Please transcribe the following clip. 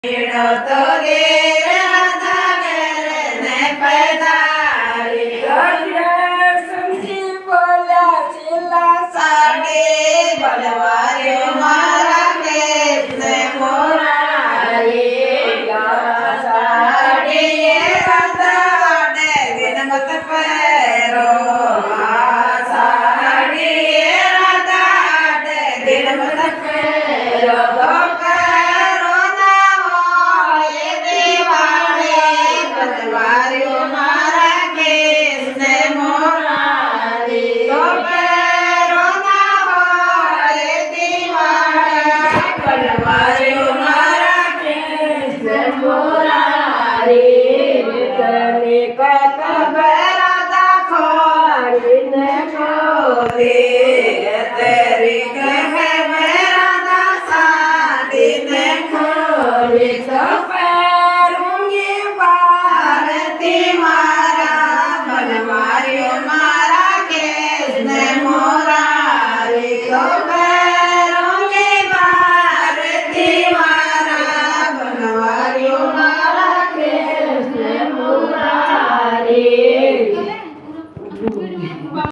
ઈડો તો ગેર હતા ઘેર ને પધારી સમજી બોલ્યા છેલ્લા સાડી બલવાર્યો મારા કેસ ને મોરારી સાડી હતા દિન મત પહેરો આ સાડી હતા દિન મત પહેરો तेरी कह मेरा दासा दिन खोले तो